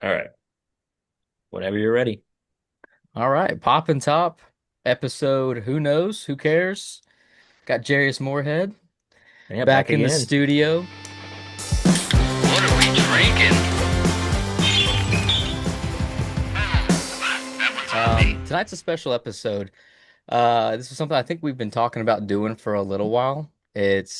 All right. Whenever you're ready. All right, Poppin' Top episode. Who knows? Who cares? Got Jarius Morehead Yeah, back back in the again. studio. What are we drinking? That one's on me. Tonight's a special episode. This is something I think we've been talking about doing for a little while. It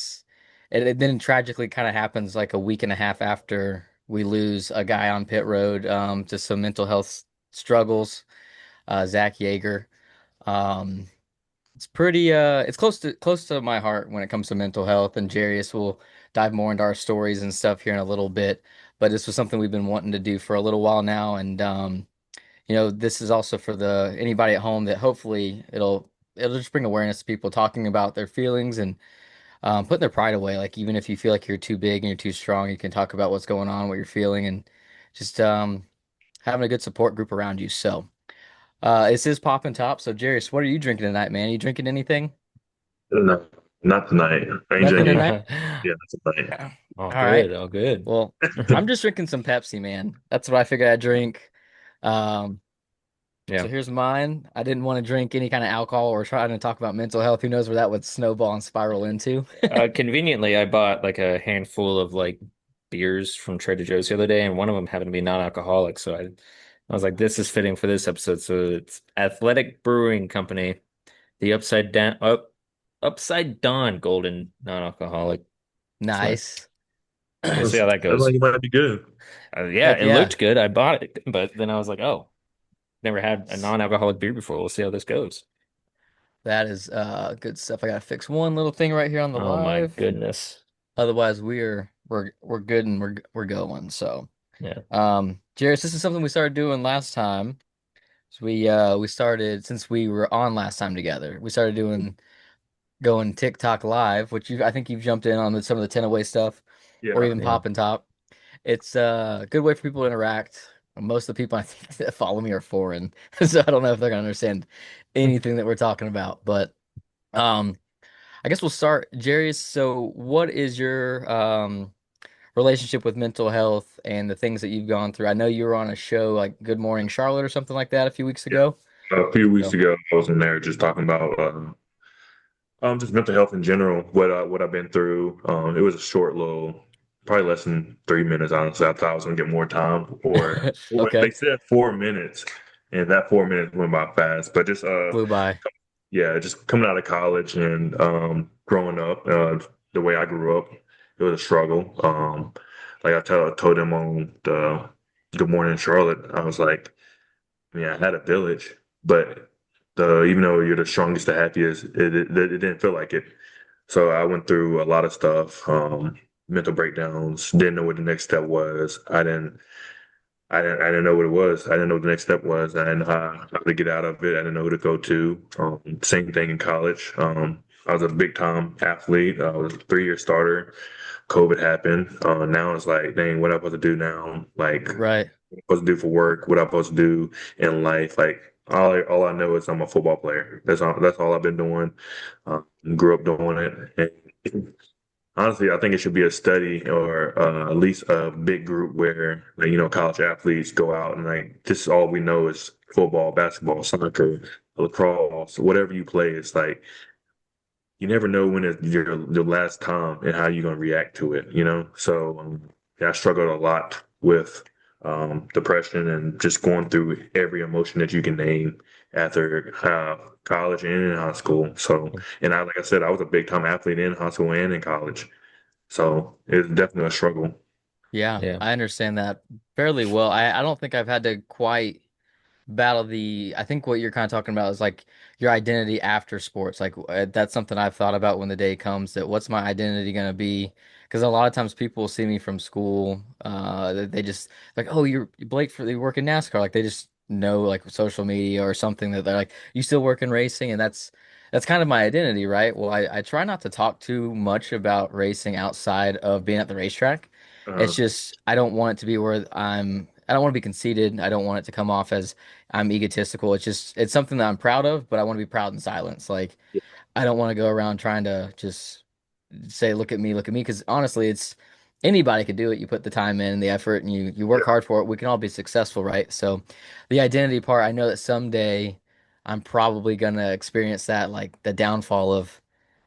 then tragically kind of happens like a week and a half after we lose a guy on pit road to some mental health struggles. Zach Yeager. Um, it's close to my heart when it comes to mental health, and Jarius will dive more into our stories and stuff here in a little bit. But this was something we've been wanting to do for a little while now, and this is also for the anybody at home that hopefully it'll just bring awareness to people talking about their feelings and putting their pride away. Like even if you feel like you're too big and you're too strong, you can talk about what's going on, what you're feeling, and just having a good support group around you. So. This is Poppin' Top. So, Jarius, what are you drinking tonight, man? You drinking anything? No, not tonight. I ain't Nothing drinking. tonight? Yeah, not tonight. All All right. good, all good. Well, I'm just drinking some Pepsi, man. That's what I figured I'd drink. Um, so Yeah. here's mine. I didn't want to drink any kind of alcohol or trying to talk about mental health. Who knows where that would snowball and spiral into? Conveniently, I bought like a handful of like beers from Trader Joe's the other day, and one of them happened to be non-alcoholic. So I was like, this is fitting for this episode. So it's Athletic Brewing Company, the Upside Down Golden non-alcoholic. So Nice. we'll see how that Sounds like goes. it might be good. Yeah, Heck it yeah. looked good. I bought it, but then I was like, oh, never had a non-alcoholic beer before. We'll see how this goes. That is good stuff. I gotta fix one little thing right here on the Oh my live. goodness. Otherwise, we're good and we're going. So, Yeah. Jarius, this is something we started doing last time. So we started since we were on last time together. We started doing going TikTok live, which I think you've jumped in on some of the 10 away stuff or Yeah. even Yeah. Pop and Top. It's a good way for people to interact. Most of the people I think that follow me are foreign, so I don't know if they're gonna understand anything that we're talking about. But um, I guess we'll start, Jarius. So, what is your relationship with mental health and the things that you've gone through? I know you were on a show like Good Morning Charlotte or something like that a few weeks Yeah. ago. A few weeks So, ago, I was in there just talking about just mental health in general, what I've been through. It was a short little, probably less than 3 minutes, honestly. I thought I was gonna get more time, or they okay, said 4 minutes, and that 4 minutes went by fast. But just flew by. yeah, just coming out of college and growing up, the way I grew up, it was a struggle. Like told them on the Good Morning Charlotte, I was like, yeah, I had a village, but even though you're the strongest, the happiest, it didn't feel like it. So I went through a lot of stuff, mental breakdowns, didn't know what the next step was. I didn't know what it was. I didn't know what the next step was. I didn't know how to get out of it. I didn't know who to go to. Same thing in college. I was a big time athlete. I was a 3 year starter. COVID happened. Now it's like, dang, what am I supposed to do now? Like, Right. what am I supposed to do for work? What am I supposed to do in life? Like, all I know is I'm a football player. That's all I've been doing. Grew up doing it. And honestly, I think it should be a study or at least a big group where, like, college athletes go out and like this is all we know is football, basketball, soccer, lacrosse, whatever you play. It's like you never know when it's your last time and how you're gonna react to it, you know? So yeah, I struggled a lot with depression and just going through every emotion that you can name after college and in high school. So, and like I said, I was a big time athlete in high school and in college. So it's definitely a struggle. Yeah, Yeah. I understand that fairly well. I don't think I've had to quite battle I think what you're kind of talking about is like your identity after sports. Like that's something I've thought about when the day comes that what's my identity going to be? Because a lot of times people will see me from school, they just like, oh, you're Blake for you work in NASCAR. Like they just know like social media or something that they're like, you still work in racing, and that's kind of my identity, right? Well, I try not to talk too much about racing outside of being at the racetrack. It's Uh, just I don't want it to be where I don't want to be conceited. I don't want it to come off as I'm egotistical. It's something that I'm proud of, but I want to be proud in silence. Like I don't want to go around trying to just say, look at me, because honestly, anybody could do it. You put the time in, the effort, and you work Yeah. hard for it. We can all be successful, right? So the identity part, I know that someday I'm probably gonna experience that, like the downfall of,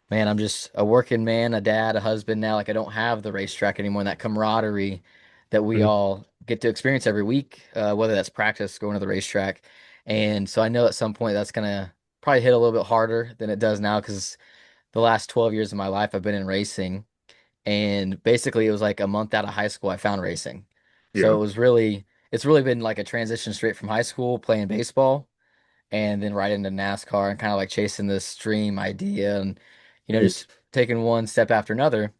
man, I'm just a working man, a dad, a husband now. Like I don't have the racetrack anymore, and that camaraderie that we Mhm. all get to experience every week, whether that's practice, going to the racetrack. And so I know at some point that's gonna probably hit a little bit harder than it does now because the last 12 years of my life I've been in racing. And basically it was like a month out of high school I found racing. So Yeah. it's really been like a transition straight from high school playing baseball and then right into NASCAR and kind of like chasing this dream idea and Mhm. just taking one step after another.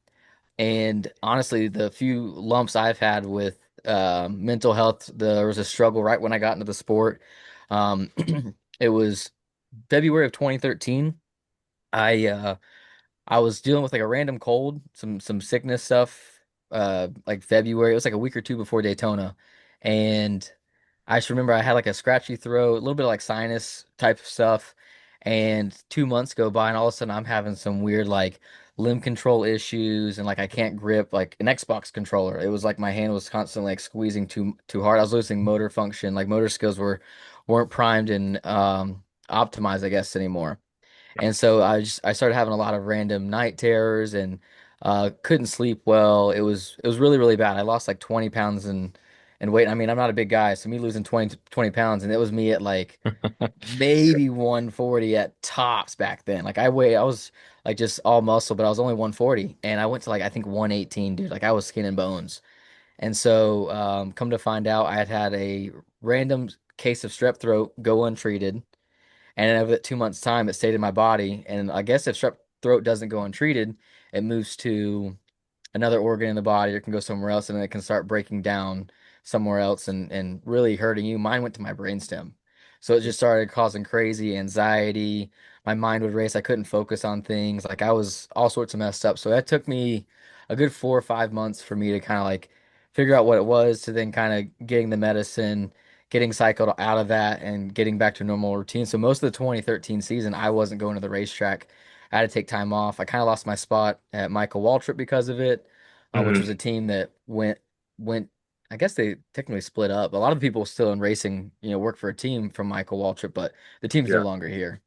And honestly, the few lumps I've had with mental health, there was a struggle right when I got into the sport. Um, it was February of 2013. I I was dealing with like a random cold, some sickness stuff, like February. It was like a week or two before Daytona, and I just remember I had like a scratchy throat, a little bit of like sinus type of stuff, and 2 months go by, and all of a sudden I'm having some weird like limb control issues, and like I can't grip like an Xbox controller. It was like my hand was constantly like squeezing too hard. I was losing motor function, like motor skills weren't primed and optimized, I guess, anymore. And so I started having a lot of random night terrors and couldn't sleep well. It was really really bad. I lost like 20 pounds in weight. I mean, I'm not a big guy, so me losing 20 pounds and it was me at like maybe 140 at tops back then. Like I was like just all muscle, but I was only 140 and I went to like I think 118, dude. Like I was skin and bones. And so come to find out I had had a random case of strep throat go untreated. And over that 2 months' time, it stayed in my body. And I guess if strep throat doesn't go untreated, it moves to another organ in the body or can go somewhere else and then it can start breaking down somewhere else and really hurting you. Mine went to my brainstem. So it just started causing crazy anxiety. My mind would race. I couldn't focus on things. Like I was all sorts of messed up. So that took me a good 4 or 5 months for me to kind of like figure out what it was to then kind of getting the medicine, getting cycled out of that and getting back to a normal routine. So most of the 2013 season, I wasn't going to the racetrack. I had to take time off. I kind of lost my spot at Michael Waltrip because of it, which was Mhm. a team that went. I guess they technically split up. A lot of people still in racing, work for a team from Michael Waltrip, but the team's no Yeah. longer here.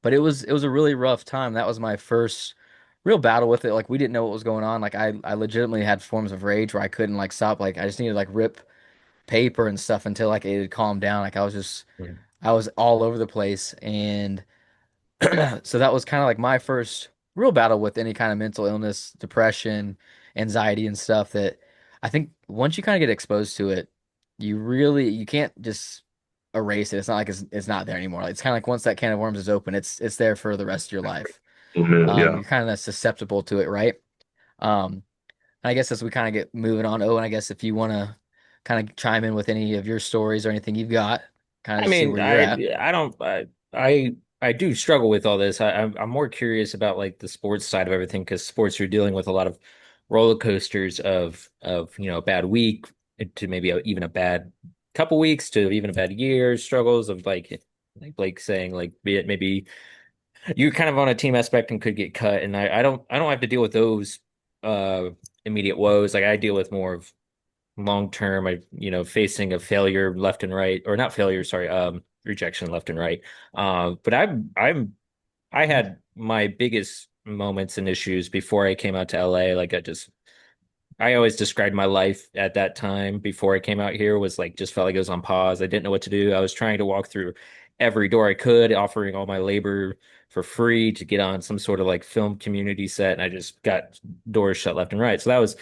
But it was a really rough time. That was my first real battle with it. Like we didn't know what was going on. Like I legitimately had forms of rage where I couldn't like stop. Like I just needed to like rip paper and stuff until like it had calmed down. Like I was all over the place and so that was kind of like my first real battle with any kind of mental illness, depression, anxiety and stuff that I think once you kind of get exposed to it, you can't just erase it. It's not like it's not there anymore. Like, it's kind of like once that can of worms is open, it's there for the rest of your life. Yeah. You're kind of susceptible to it, right? Um, I guess as we kind of get moving on, oh, and I guess if you want to kind of chime in with any of your stories or anything you've got, kind I of see mean, where you're at. I don't I do struggle with all this. I'm more curious about like the sports side of everything because sports you're dealing with a lot of roller coasters of a bad week to maybe even a bad couple weeks to even a bad year, struggles of like Blake saying like be it maybe you're kind of on a team aspect and could get cut, and I don't have to deal with those immediate woes. Like I deal with more of long term, facing a failure left and right, or not failure, sorry, rejection left and right. But I had my biggest moments and issues before I came out to LA. I always described my life at that time before I came out here was like just felt like it was on pause. I didn't know what to do. I was trying to walk through every door I could, offering all my labor for free to get on some sort of like film community set, and I just got doors shut left and right. So that was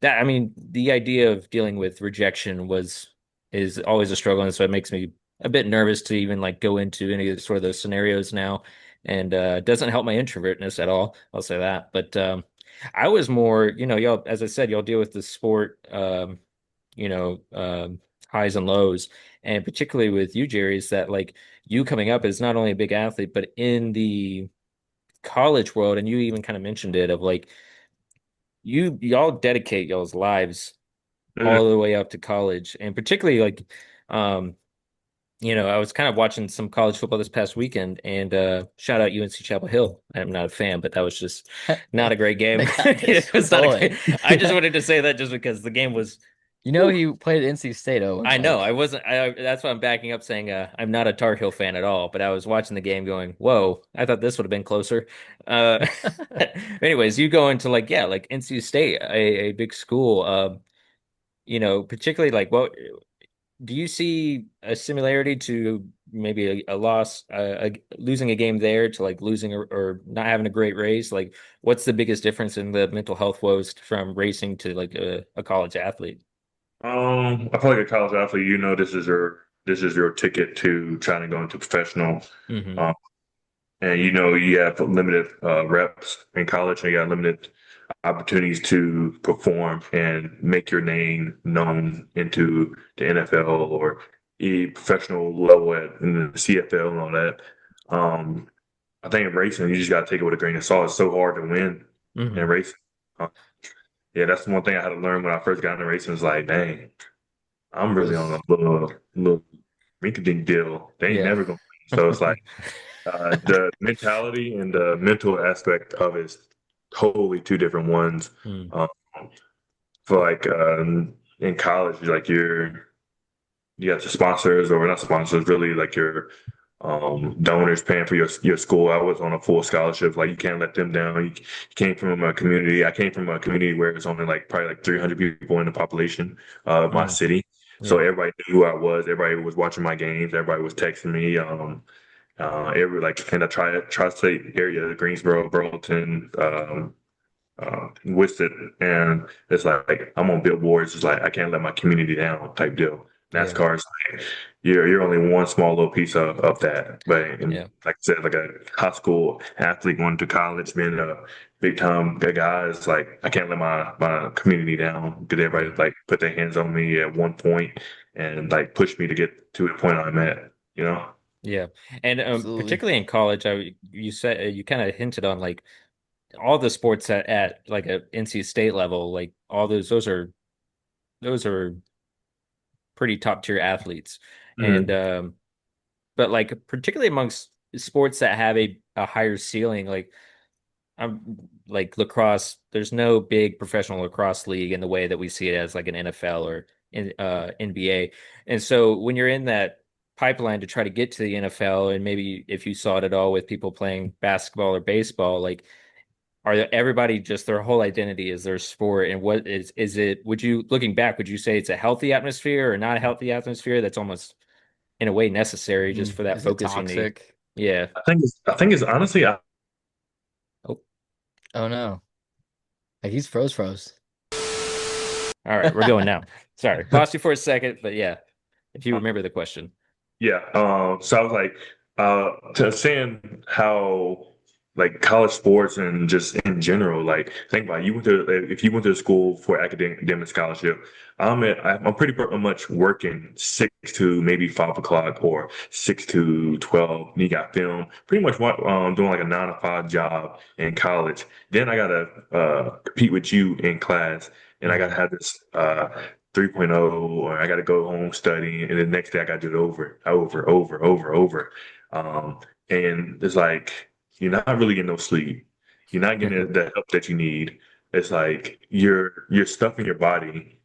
that. I mean, the idea of dealing with rejection was is always a struggle, and so it makes me a bit nervous to even like go into any of sort of those scenarios now, and doesn't help my introvertness at all. I'll say that, but I was more, y'all, as I said, y'all deal with the sport, you know, um, highs and lows. And particularly with you, Jerry, is that like you coming up as not only a big athlete, but in the college world, and you even kind of mentioned it of like y'all dedicate y'all's lives Mhm. all the way up to college. And particularly like, um, I was kind of watching some college football this past weekend, and shout out UNC Chapel Hill. I'm not a fan, but that was just not a great game. They got It was not a destroyed. great. I just wanted to say that just because the game was. You know Whew. he played at NC State, Owen. I know I Like, wasn't. That's why I'm backing up, saying I'm not a Tar Heel fan at all. But I was watching the game, going, "Whoa, I thought this would have been closer." Uh, anyways, you go into like yeah, like NC State, a big school. Particularly like what do you see a similarity to maybe a loss, losing a game there to like losing or not having a great race? Like, what's the biggest difference in the mental health woes from racing to like a college athlete? I feel like a college athlete, this is your ticket to trying to go into professional. Hmm. Um, and you have limited reps in college, and you got limited opportunities to perform and make your name known into the NFL or a professional level in the CFL and all that. Um, I think in racing, you just got to take it with a grain of salt. It's so hard to win in Hmm. racing. Uh, yeah, that's the one thing I had to learn when I first got into racing. Was like, dang, I'm really on a those, little rinky-dink deal. They ain't yeah. never gonna win. So it's like the mentality and the mental aspect of it is totally two different ones. Mm. Um, for like in college, like you got your sponsors or not sponsors, really like your donors paying for your school. I was on a full scholarship. Like you can't let them down. You came from a community. I came from a community where it's only like probably like 300 people in the population of my Mm. city. So Yeah. everybody knew who I was. Everybody was watching my games. Everybody was texting me. Every like in the tri-state area, Greensboro, Burlington, with it, and it's like I'm on billboards. It's like I can't let my community down type deal. Yeah. NASCAR is like you're only one small little piece of that. But and Yeah. like I said, like a high school athlete going to college, being a big time guy, it's like I can't let my community down because everybody Yeah. like put their hands on me at one point and like push me to get to the point I'm at. You know? Yeah. And Absolutely. particularly in college, you said you kind of hinted on like all the sports at like a NC State level, like all those are pretty top tier athletes. And Mhm. but like particularly amongst sports that have a higher ceiling, like I'm like lacrosse, there's no big professional lacrosse league in the way that we see it as like an NFL or NBA. And so when you're in that pipeline to try to get to the NFL, and maybe if you saw it at all with people playing basketball or baseball, like everybody just their whole identity is their sport, and what is it, would you, looking back, would you say it's a healthy atmosphere or not a healthy atmosphere that's almost in a way necessary just for that Is it focus you need? toxic? Yeah. I think it's honestly Oh, Oh no. Like he's froze. all right, we're going now. Sorry, lost you for a second, but yeah, if you remember the question. Yeah. So I was like, to saying how like college sports and just in general, like think about it, if you went to school for academic scholarship, I'm pretty much working 6 to maybe 5 o'clock or 6 to 12. And you got film, pretty much what doing like a 9 to 5 job in college. Then I gotta compete with you in class, and I gotta Hmm. have this 3.0, or I got to go home study, and the next day I got to do it over. Um, and it's like you're not really getting no sleep. You're not getting the help that you need. It's like you're stuffing your body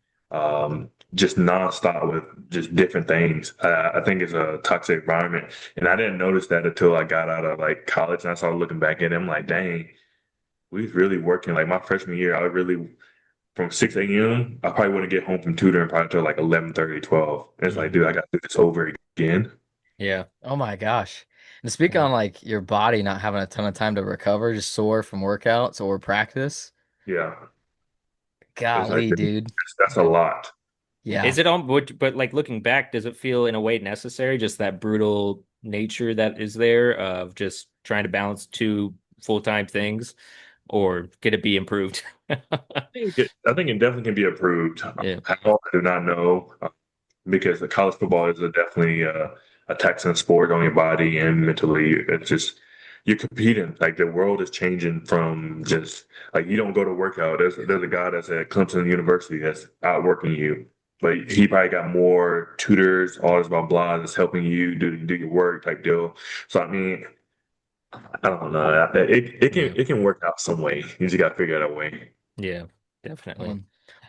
just nonstop with just different things. I think it's a toxic environment, and I didn't notice that until I got out of like college, and I started looking back at it. I'm like, dang, we was really working. Like my freshman year, I really from 6 a.m. I probably wouldn't get home from tutoring probably till like 11:30, 12. And it's like, dude, Hmm. I got to do this over again. Yeah. Oh my gosh. And speaking on like your body not having a ton of time to recover, just sore from workouts or practice. Yeah. It's like, Golly, dude, dude. that's a lot. Is Yeah. it on, but like looking back, does it feel in a way necessary, just that brutal nature that is there of just trying to balance two full-time things, or could it be improved? I think it definitely can be approved. Yeah. How, I do not know because the college football is definitely a taxing sport on your body and mentally. It's just you're competing. Like the world is changing from just like you don't go to workout. There's a guy that's at Clemson University that's outworking you. but he probably got more tutors, all this blah blah, that's helping you do your work type deal. So I mean, I don't know. Yeah. It can work out some way. You just got to figure out a way. Yeah, definitely. Um,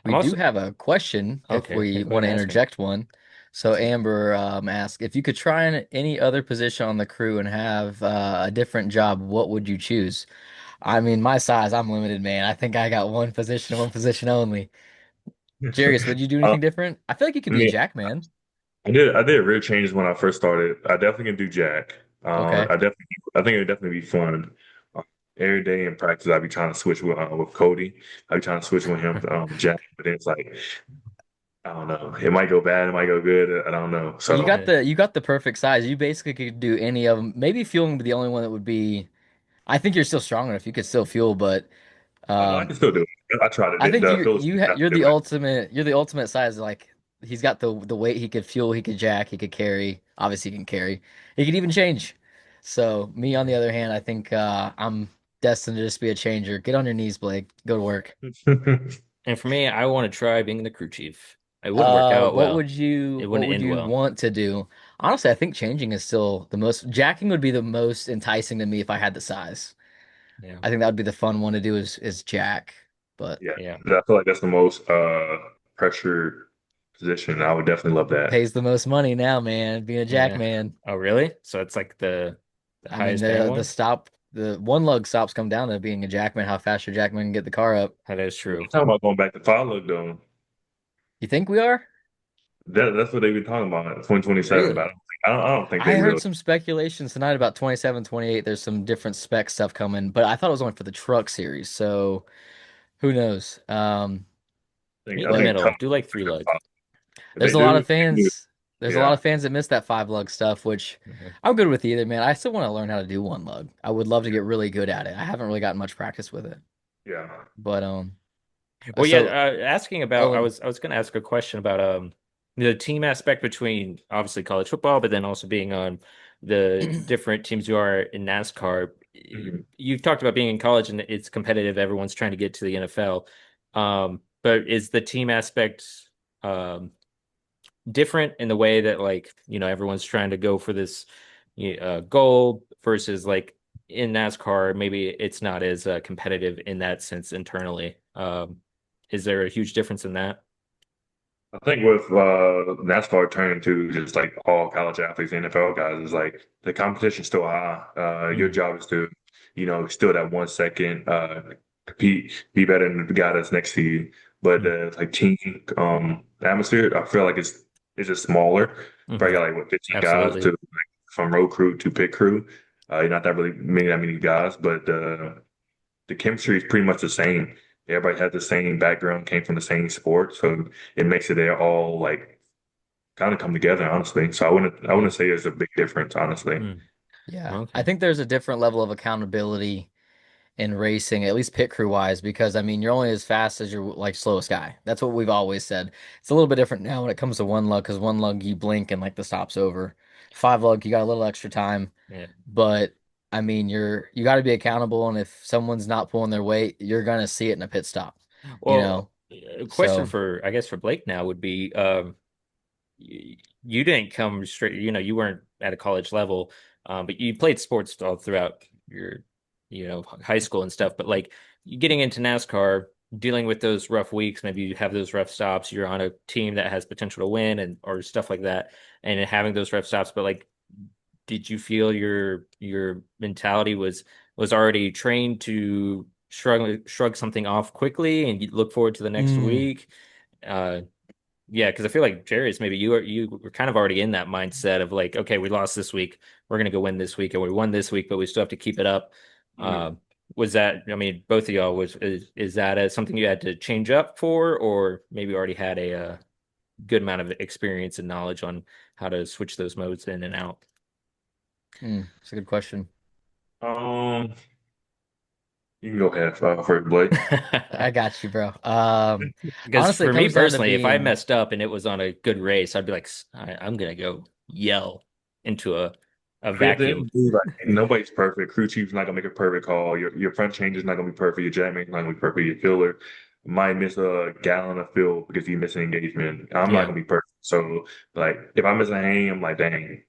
I'm we do also have a question if okay. Yeah, we go want ahead to and ask me. interject one. So Amber asked, if you could try any other position on the crew and have a different job, what would you choose? I mean, my size, I'm limited, man. I think I got one position only. Jarius, would you do I anything different? I feel like you could be a mean, jack, man. I did real changes when I first started. I definitely can do jack. Okay. I think it would definitely be fun. Every day in practice, I'd be trying to switch with Cody. I'd be trying to switch with him, jack. But then it's like I don't know. It might go bad. It might go good. I don't know. You got Yeah. the perfect size. You basically could do any of them. Maybe fueling would be the only one that would be. I think you're still strong enough. You could still fuel, but Oh no, I can um, still do it. I tried I it. think The Phillips have to you're do you're the ultimate size. Like he's got the weight. He could fuel. He could jack. He could carry. Obviously, he can carry. He could even change. So me, on the other hand, I think I'm destined to just be a changer. Get on your knees, Blake. Go to work. it. And for me, I want to try being the crew chief. It wouldn't work out well. It What wouldn't would end you well. want to do? Honestly, I think changing is still the most. Jacking would be the most enticing to me if I had the size. Yeah. I think that would be the fun one to do is jack. But Yeah, Yeah. I feel like that's the most pressured position. I would definitely love that. pays the most money now, man. Being a jack Yeah. man. Oh, really? So it's like the I mean highest paying the one? stop the one lug stops come down to being a jackman, how fast your jackman can get the car up. That is I'm true. talking about going back to Follow though. You think we are? That's what they've been talking about, 2027. But Really? I don't think I they heard will. some speculations tonight about 27, 28. There's some different spec stuff coming, but I thought it was only for the truck series. So who knows? Meet in I the But think middle. Cup Do like is three gonna lug. follow. If there's they a lot do, of fans. There's a lot yeah. of fans that miss that five lug stuff, which Mhm. I'm good with either, man. I still want to learn how to do one lug. I would love to get really good at it. I haven't really gotten much practice with it. Yeah. But Well, yeah, so asking about Owen, I was going to ask a question about the team aspect between obviously college football, but then also being on the different teams you are in NASCAR. Mhm. You've talked about being in college and it's competitive. Everyone's trying to get to the NFL. But is the team aspect um different in the way that like, everyone's trying to go for this goal versus like in NASCAR, maybe it's not as competitive in that sense internally. Is there a huge difference in that? I think with NASCAR turning to just like all college athletes, NFL guys, is like the competition's still high. Your Mm, job is to, still that 1 second, compete, be better than the guy that's next to you. But mm, like team atmosphere, I feel like it's just smaller. Probably hmm. got like what 15 guys Absolutely. to from road crew to pit crew. Not that many guys, but the chemistry is pretty much the same. Everybody has the same background, came from the same sport, so it makes it they all like kind of come together, honestly. So I Yeah. wouldn't say there's a big difference, honestly. Mm, yeah, I okay. think there's a different level of accountability in racing, at least pit crew wise, because I mean you're only as fast as your like slowest guy. That's what we've always said. It's a little bit different now when it comes to one lug, because one lug you blink and like the stop's over. Five lug you got a little extra time, Yeah. but I mean you got to be accountable, and if someone's not pulling their weight, you're gonna see it in a pit stop, you know. Well, a question So. for I guess for Blake now would be you didn't come straight, you weren't at a college level, but you played sports all throughout your, high school and stuff. But like you getting into NASCAR, dealing with those rough weeks, maybe you have those rough stops, you're on a team that has potential to win and or stuff like that, and having those rough stops. But like, did you feel your mentality was already trained to shrug something off quickly and you look forward to the next Mm, week? Uh, yeah, because I feel like Jarius, maybe you were kind of already in that mindset of like, okay, we lost this week, we're gonna go win this week, and we won this week, but we still have to keep it up. Mhm. Was that, I mean, both of y'all is that something you had to change up for, or maybe already had a, good amount of experience and knowledge on how to switch those modes in and out? it's a good question. Um, you can go ahead first, Blake. I got you, bro. Because Honestly, it for me comes down to personally, if I being. messed up and it was on a good race, I'd be like, I'm gonna go yell into a I mean, at the end vacuum. of the day, like nobody's perfect. Crew chief's not gonna make a perfect call. Your front change is not gonna be perfect. Your jackman's not gonna be perfect. Your filler. might miss a gallon of fuel because you miss an engagement. I'm not Yeah. gonna be perfect. So like if I miss a hang, I'm like, dang,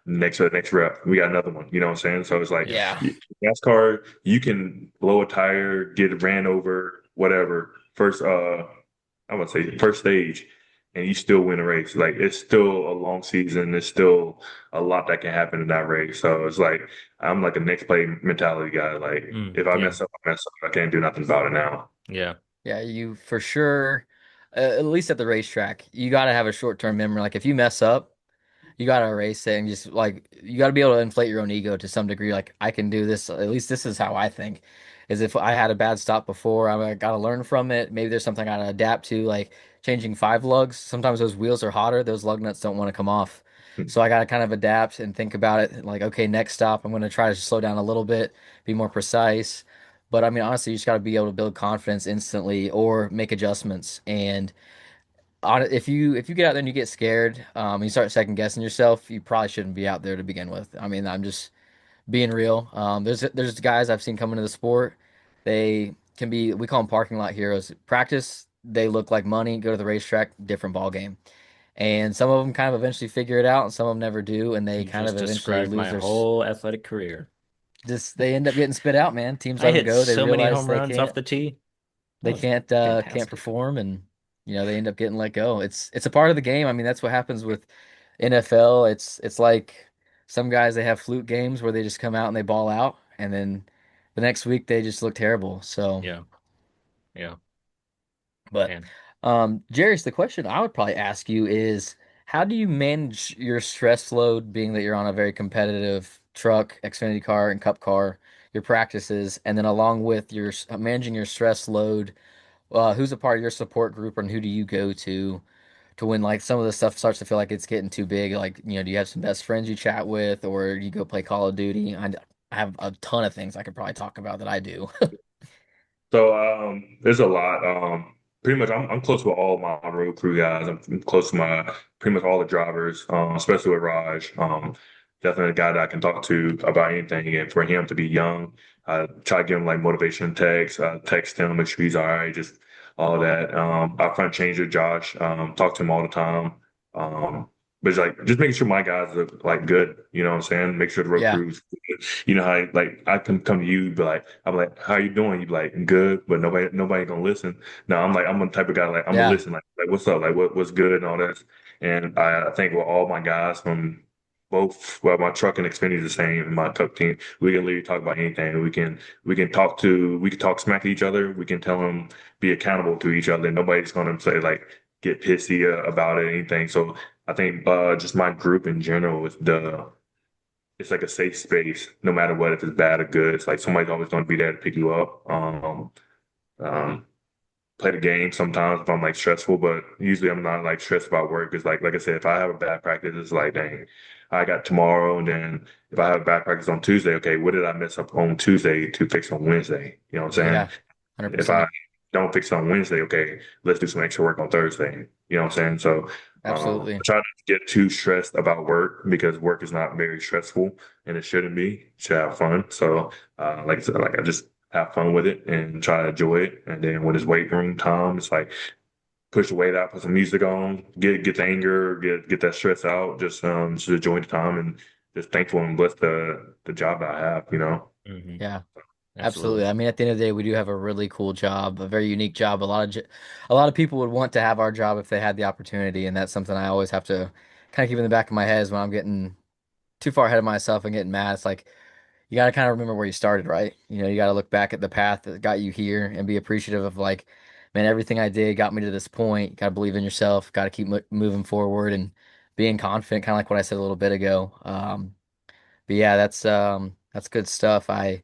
next rep, we got another one. You know what I'm saying? So it's like Yeah. Yeah. NASCAR, you can blow a tire, get ran over, whatever. I would say first stage, and you still win a race. Like it's still a long season. There's still a lot that can happen in that race. So it's like I'm like a next play mentality guy. Like if I Yeah. mess up, I mess up. I can't do nothing about it now. Yeah. Yeah, you for sure, at least at the racetrack, you got to have a short-term memory. Like if you mess up, you got to erase it and just like you got to be able to inflate your own ego to some degree. Like I can do this. At least this is how I think. Is if I had a bad stop before, I got to learn from it. Maybe there's something I got to adapt to, like changing five lugs. Sometimes those wheels are hotter. Those lug nuts don't want to come off. So I got to kind of adapt and think about it. Like, okay, next stop, I'm going to try to slow down a little bit, be more precise. But I mean, honestly, you just got to be able to build confidence instantly or make adjustments. And if you get out there and you get scared, and you start second guessing yourself, you probably shouldn't be out there to begin with. I mean, I'm just being real. There's guys I've seen come into the sport. They can be we call them parking lot heroes. Practice, they look like money. Go to the racetrack, different ball game. And some of them kind of eventually figure it out, and some of them never do, and they You kind of just eventually described lose my their whole athletic career. just they end up getting spit out, man. Teams I let them hit go. They so many realize home they runs off can't the tee. That they was can't fantastic. perform and they end up getting let go. It's a part of the game. I mean, that's what happens with NFL. It's like some guys they have fluke games where they just come out and they ball out and then the next week they just look terrible. So, Yeah. Yeah. but Man. Jarius, the question I would probably ask you is how do you manage your stress load being that you're on a very competitive truck, Xfinity car and cup car, your practices, and then along with your managing your stress load, who's a part of your support group and who do you go to when like some of the stuff starts to feel like it's getting too big? Like, do you have some best friends you chat with or you go play Call of Duty? I have a ton of things I could probably talk about that I do. So there's a lot. Pretty much I'm close with all my road crew guys. I'm close to my pretty much all the drivers, especially with Raj. Definitely a guy that I can talk to about anything. And for him to be young, I try to give him like motivation texts, text him, make sure he's all right, just all that. Our front changer Josh, talk to him all the time. Um, but it's like just making sure my guys are like good, you know what I'm saying? Make sure the road Yeah. crew's good. You know how like I can come to you, but like I'm like, how you doing? You be like, good, but nobody gonna listen. No, I'm the type of guy like I'm gonna Yeah. listen, like what's up, like what's good and all that. And I think with all my guys from both, well, my truck and Xfinity is the same. And my truck team, we can literally talk about anything. We can talk smack to each other. We can tell them be accountable to each other. Nobody's gonna say like get pissy about it, anything. So I think just my group in general is it's like a safe space, no matter what, if it's bad or good. It's like somebody's always going to be there to pick you up. Um, Play the game sometimes if I'm like stressful, but usually I'm not like stressed about work. It's like I said, if I have a bad practice, it's like, dang, I got tomorrow, and then if I have a bad practice on Tuesday, okay, what did I mess up on Tuesday to fix on Wednesday? You know what I'm saying? Yeah. If I 100%. don't fix it on Wednesday, okay, let's do some extra work on Thursday. You know what I'm saying? So I Absolutely. try not to get too stressed about work because work is not very stressful and it shouldn't be. You should have fun. So like I said, like I just have fun with it and try to enjoy it. And then when it's weight room time, it's like push the weight out, put some music on, get the anger, get that stress out, just enjoy the time and just thankful and blessed the job that I have, you know. Hmm. Yeah. Absolutely. Absolutely. I mean, at the end of the day, we do have a really cool job, a very unique job. A lot of people would want to have our job if they had the opportunity, and that's something I always have to kind of keep in the back of my head is when I'm getting too far ahead of myself and getting mad. It's like you got to kind of remember where you started, right? You got to look back at the path that got you here and be appreciative of like, man, everything I did got me to this point. Got to believe in yourself. Got to keep moving forward and being confident, kind of like what I said a little bit ago. But yeah, that's good stuff. I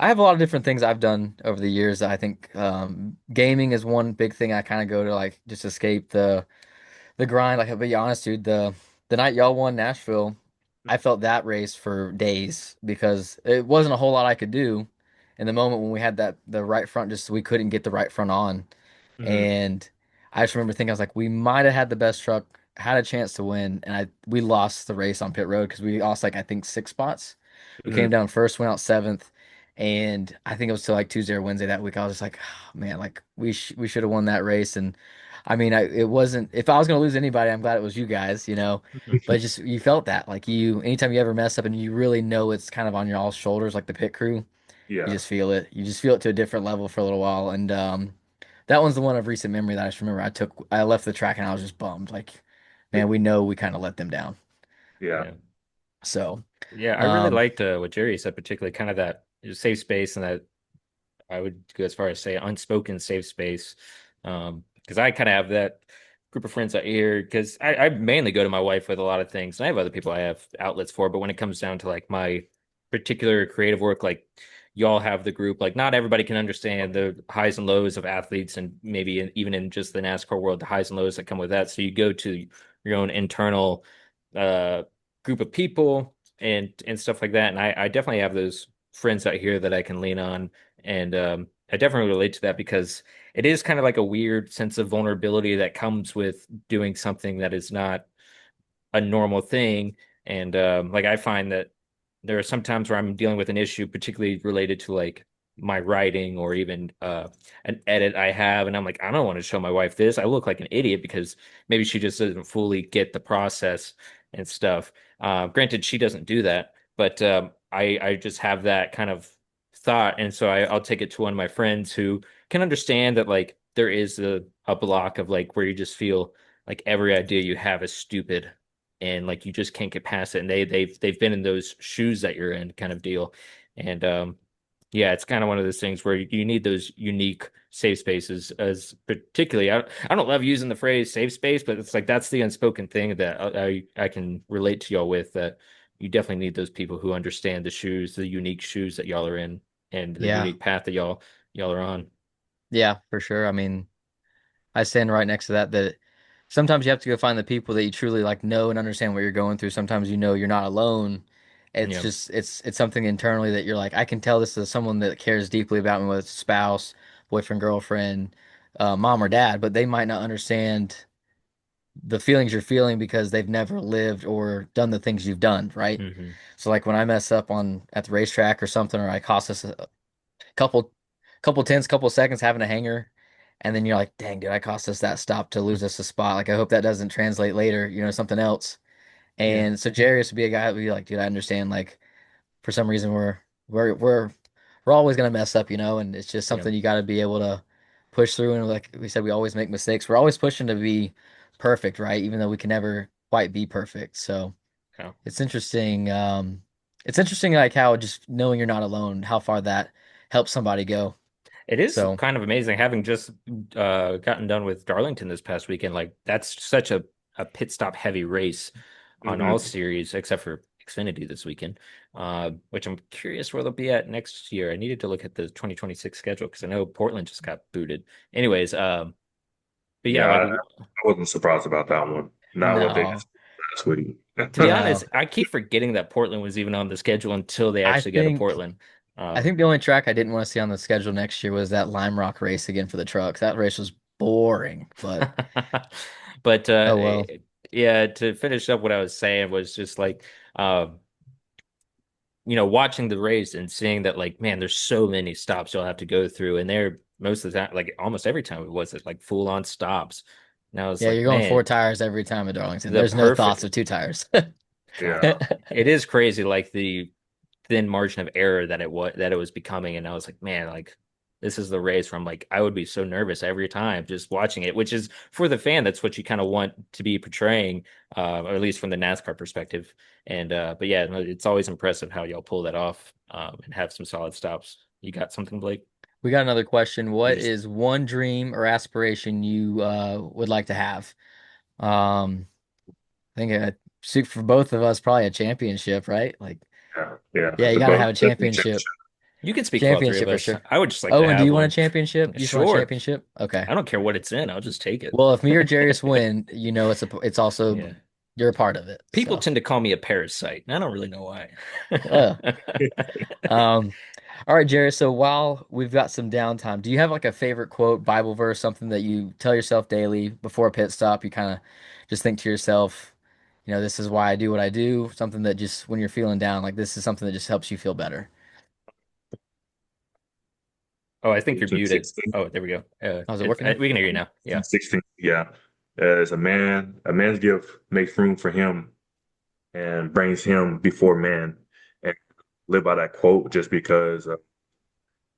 have a lot of different things I've done over the years. I think gaming is one big thing I kind of go to like just escape the grind. Like, I'll be honest, dude, the night y'all won Nashville, I felt that race for days because it wasn't a whole lot I could do in the moment when we had the right front, just we couldn't get the right front on. Hmm. And I just remember thinking, I was like, we might have had the best truck, had a chance to win, and we lost the race on pit road because we lost like I think 6 spots. We came Hmm. down first, went out seventh, And I think it was till like Tuesday or Wednesday that week. I was just like, oh, man, like we should have won that race. And I mean, it wasn't. If I was gonna lose anybody, I'm glad it was you guys, you know. But just you felt that, like anytime you ever mess up and you really know it's kind of on your all shoulders, like the pit crew, you Yeah. just feel it. You just feel it to a different level for a little while. And that one's the one of recent memory that I just remember. I left the track and I was just bummed. Like, man, we know we kind of let them down. Yeah. Yeah. So, Yeah, I really um, liked what Jerry said, particularly kind of that safe space and that I would go as far as say unspoken safe space. Because I kind of have that group of friends out here because I mainly go to my wife with a lot of things. And I have other people I have outlets for, but when it comes down to like my particular creative work, like y'all have the group, like not everybody can understand the highs and lows of athletes and maybe even in just the NASCAR world, the highs and lows that come with that. So you go to your own internal uh group of people and stuff like that. And I definitely have those friends out here that I can lean on and I definitely relate to that because it is kind of like a weird sense of vulnerability that comes with doing something that is not a normal thing. And like I find that there are some times where I'm dealing with an issue, particularly related to like my writing or even an edit I have, and I'm like, I don't want to show my wife this. I look like an idiot because maybe she just doesn't fully get the process and stuff. Granted, she doesn't do that, but I just have that kind of thought, and so I'll take it to one of my friends who can understand that like there is a block of like where you just feel like every idea you have is stupid and like you just can't get past it. And they've been in those shoes that you're in kind of deal. And yeah, it's kind of one of those things where you need those unique safe spaces as particularly I don't love using the phrase safe space, but it's like that's the unspoken thing that I can relate to y'all with that you definitely need those people who understand the shoes, the unique shoes that y'all are in and the yeah, unique path that y'all are on. yeah, for sure. I mean, I stand right next to that. That sometimes you have to go find the people that you truly like know and understand what you're going through. Sometimes you know you're not alone. It's Yeah. just it's something internally that you're like, I can tell this is someone that cares deeply about me, whether it's spouse, boyfriend, girlfriend, mom or dad, but they might not understand the feelings you're feeling because they've never lived or done the things you've done, right? Hmm. So like when I mess up on at the racetrack or something, or I cost us a couple couple tenths, couple seconds having a hanger, and then you're like, dang, dude, I cost us that stop to lose us a spot. Like I hope that doesn't translate later, something else. Yeah. And so Jarius would be a guy that would be like, dude, I understand. Like for some reason we're we're we're always gonna mess up, and it's just Yeah. something you got to be able to push through. And like we said, we always make mistakes. We're always pushing to be perfect, right? Even though we can never quite be perfect. So Yeah. it's interesting. It's interesting, like how just knowing you're not alone, how far that helps somebody go. It is So kind of amazing having just gotten done with Darlington this past weekend. Like that's such a pit stop heavy race on all Hmm. series except for Xfinity this weekend. Which I'm curious where they'll be at next year. I needed to look at the 2026 schedule because I know Portland just got booted. Anyways, but yeah, Yeah, like I wasn't surprised about that one. Not what they did no, last week. to be no. honest, I keep forgetting that Portland was even on the schedule until they I actually get to think Portland. I Um, think the only track I didn't want to see on the schedule next year was that Lime Rock race again for the trucks. That race was boring, but but oh well. yeah, to finish up what I was saying was just like um watching the race and seeing that like, man, there's so many stops you'll have to go through, and they're most of the time, like almost every time it was it like full on stops. And I was Yeah, you're like, going four man, tires every time at Darlington. the There's no thoughts perfect of two tires. God, Yeah. it is crazy, like the thin margin of error that it was becoming, and I was like, man, like this is the race where I'm like, I would be so nervous every time just watching it, which is for the fan, that's what you kind of want to be portraying, or at least from the NASCAR perspective. And but yeah, no, it's always impressive how y'all pull that off, and have some solid stops. You got something, Blake? We got another question. What Yes. is one dream or aspiration you would like to have? Um, I think shoot for both of us, probably a championship, right? Like, Yeah. Yeah. yeah, you The got to boat have a definitely championship. championship. You can speak for all three of Championship for us. sure. I would just like to Oh, and do have you want a one. championship? You just want a Sure. championship? Okay. I don't care what it's in. I'll just take it. Well, if me or Jarius win, it's also Yeah. you're a part of it. People So, tend to call me a parasite, and I don't really know why. uh, um, all right, Jarius. So while we've got some downtime, do you have like a favorite quote, Bible verse, something that you tell yourself daily before a pit stop? You kind of just think to yourself, this is why I do what I do. Something that just when you're feeling down, like this is something that just helps you feel better. Oh, I think you're muted. 16. Oh, there we go. Oh, is it working now? We can hear you now. Yeah. 16, yeah. As a man's gift makes room for him and brings him before man. And live by that quote just because of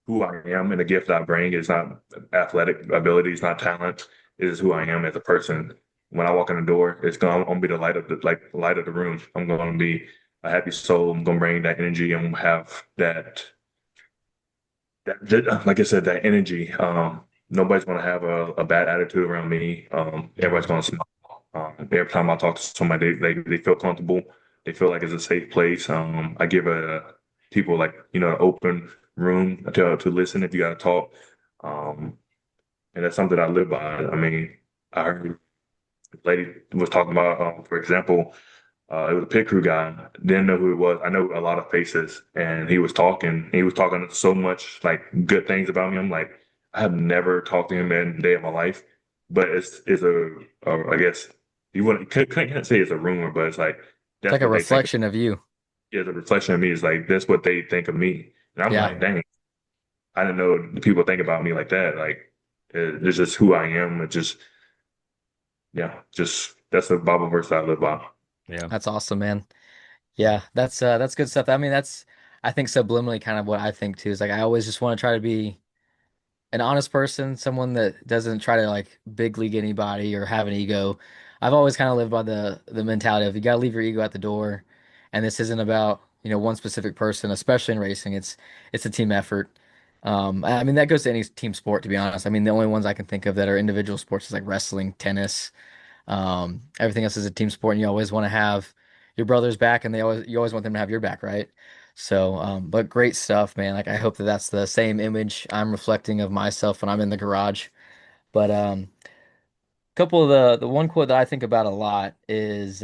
who I am and the gift I bring is not athletic ability, it's not talent. It is who I am as a person. When I walk in the door, I'm gonna be the light of the light of the room. I'm gonna be a happy soul. I'm gonna bring that energy and have like I said, that energy. Nobody's gonna have a bad attitude around me. Everybody's gonna smile. Every time I talk to somebody, they feel comfortable. They feel like it's a safe place. I give people like an open room to listen if you gotta talk. Um, and that's something I live by. I mean, I heard the lady was talking about, for example. It was a pit crew guy. Didn't know who it was. I know a lot of faces, and he was talking. He was talking so much like good things about me. I'm like, I have never talked to him in a day of my life, but it's I guess you wouldn't can't say it's a rumor, but it's like It's that's like a what they think. reflection of you. Yeah, the reflection of me is like that's what they think of me, and I'm Yeah, like, dang, I didn't know the people think about me like that. Like it's just who I am. It's just yeah, just that's the Bible verse I live by. Yeah. that's awesome, man. Yeah, that's good stuff. I mean, that's I think subliminally kind of what I think too. Is like I always just want to try to be an honest person, someone that doesn't try to like big league anybody or have an ego. I've always kind of lived by the mentality of you got to leave your ego at the door, and this isn't about, one specific person, especially in racing. It's a team effort. I mean that goes to any team sport, to be honest. I mean the only ones I can think of that are individual sports is like wrestling, tennis. Everything else is a team sport, and you always want to have your brothers back, and you always want them to have your back, right? So, but great stuff, man. Like I hope that that's the same image I'm reflecting of myself when I'm in the garage. But couple of the one quote that I think about a lot is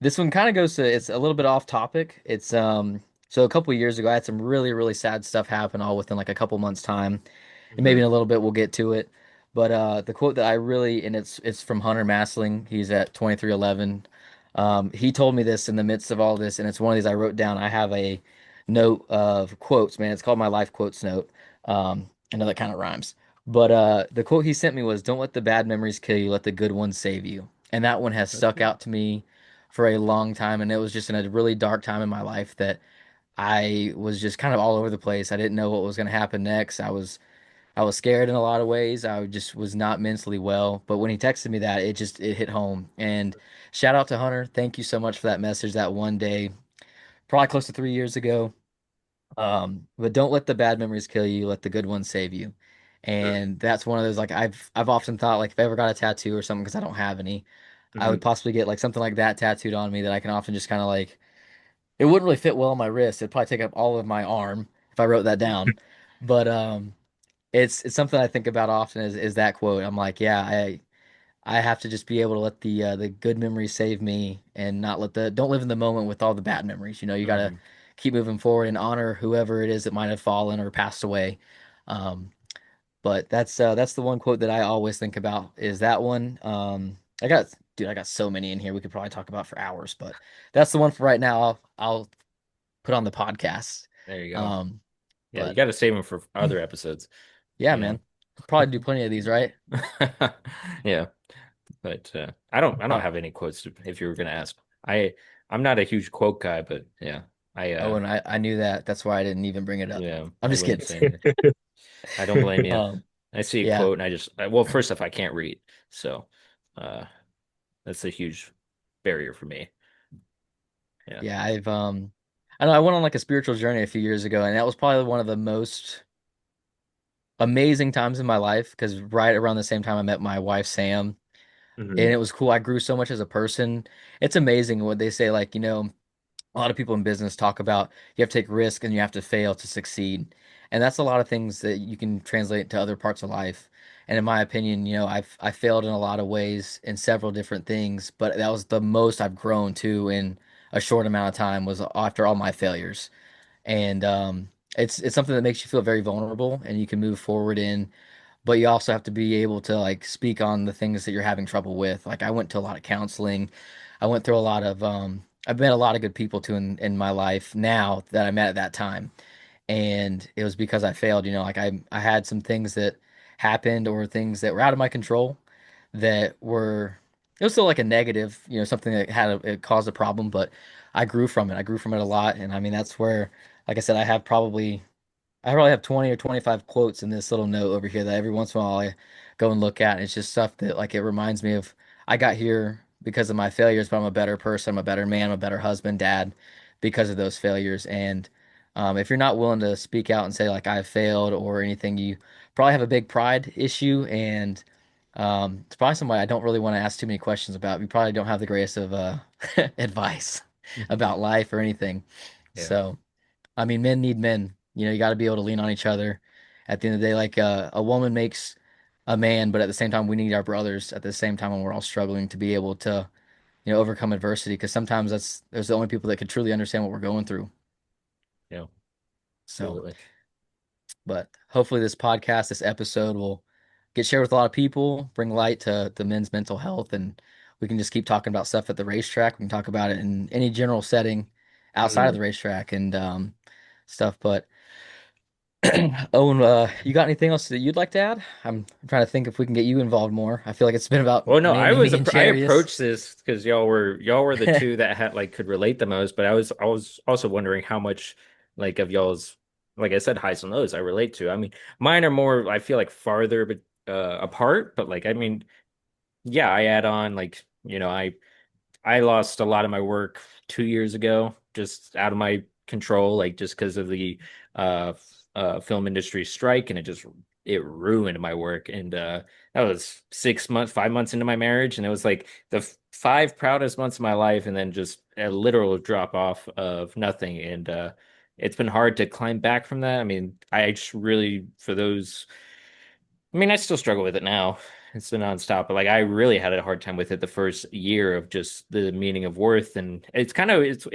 this one kind of goes to it's a little bit off topic. It's so a couple of years ago I had some really sad stuff happen all within like a couple months time. And maybe Hmm. in a little bit we'll get to it. But the quote that I really and it's from Hunter Masling. He's at 2311. He told me this in the midst of all this, and it's one of these I wrote down. I have a note of quotes, man. It's called my life quotes note. I know that kind of rhymes. But the quote he sent me was, "Don't let the bad memories kill you, let the good ones save you." And that one has stuck out to me for a long time, and it was just in a really dark time in my life that I was just kind of all over the place. I didn't know what was going to happen next. I was scared in a lot of ways. I just was not mentally well. But when he texted me that, it hit home. And shout out to Hunter. Thank you so much for that message that one day, probably close to 3 years ago. But don't let the bad memories kill you. Let the good ones save you. And that's one of those like I've often thought like if I ever got a tattoo or something because I don't have any, I would Hmm. possibly get like something like that tattooed on me that I can often just kind of like it wouldn't really fit well on my wrist. It'd probably take up all of my arm if I wrote that down. But it's something I think about often is that quote. I'm like, yeah, I have to just be able to let the good memories save me and not let the don't live in the moment with all the bad memories. You got to Hmm. keep moving forward and honor whoever it is that might have fallen or passed away. Um, but that's the one quote that I always think about is that one. I got so many in here we could probably talk about for hours, but that's the one for right now. I'll put on the podcast. There you go. Um, Yeah, you but got to save them for other episodes, yeah, you know. man, probably do plenty of these, right? Yeah, but I don't Uh, have any quotes if you were gonna ask. I'm not a huge quote guy, but yeah, oh, and I knew that. That's why I didn't even bring it up. yeah, I'm I just wouldn't kidding. say anything. I don't blame you. Um, I see a yeah, quote and well, first off, I can't read, so uh, that's a huge barrier for me. Yeah. yeah. I know I went on like a spiritual journey a few years ago, and that was probably one of the most amazing times in my life because right around the same time I met my wife Sam, and Hmm. it was cool. I grew so much as a person. It's amazing what they say, like, a lot of people in business talk about you have to take risk and you have to fail to succeed. And that's a lot of things that you can translate to other parts of life. And in my opinion, I failed in a lot of ways in several different things, but that was the most I've grown to in a short amount of time was after all my failures. And it's something that makes you feel very vulnerable and you can move forward in, but you also have to be able to like speak on the things that you're having trouble with. Like I went to a lot of counseling. I went through a lot of I've met a lot of good people too in my life now that I met at that time. and it was because I failed. Like I had some things that happened or things that were out of my control that were it was still like a negative, something that it caused a problem, but I grew from it. I grew from it a lot, and I mean that's where, like I said, I probably have 20 or 25 quotes in this little note over here that every once in a while I go and look at. And it's just stuff that like it reminds me of I got here because of my failures, but I'm a better person, I'm a better man, I'm a better husband, dad because of those failures. And if you're not willing to speak out and say like I've failed or anything, you probably have a big pride issue, and it's probably somebody I don't really want to ask too many questions about. You probably don't have the greatest of advice about life or anything. Yeah. So. I mean, men need men. You got to be able to lean on each other. At the end of the day, like a woman makes a man, but at the same time, we need our brothers at the same time when we're all struggling to be able to, overcome adversity. Because sometimes those are the only people that could truly understand what we're going through. Yeah. So, Absolutely. but hopefully, this podcast, this episode will get shared with a lot of people, bring light to the men's mental health, and we can just keep talking about stuff at the racetrack. We can talk about it in any general setting outside of Mm. the racetrack and stuff. But Owen, you got anything else that you'd like to add? I'm trying to think if we can get you involved more. I feel like it's been about Well, no, mainly me and I Jarius. approached this because y'all were the two that had like could relate the most, but I was also wondering how much like of y'all's, like I said, highs and lows I relate to. I mean, mine are more, I feel like, farther but apart, but like I mean, yeah, I add on like, I lost a lot of my work 2 years ago, just out of my control, like just because of the film industry strike, and it ruined my work. And that was 6 months, 5 months into my marriage, and it was like the five proudest months of my life, and then just a literal drop off of nothing. And it's been hard to climb back from that. I mean, I just really for those. I mean, I still struggle with it now. It's been nonstop, but like I really had a hard time with it the first year of just the meaning of worth, and it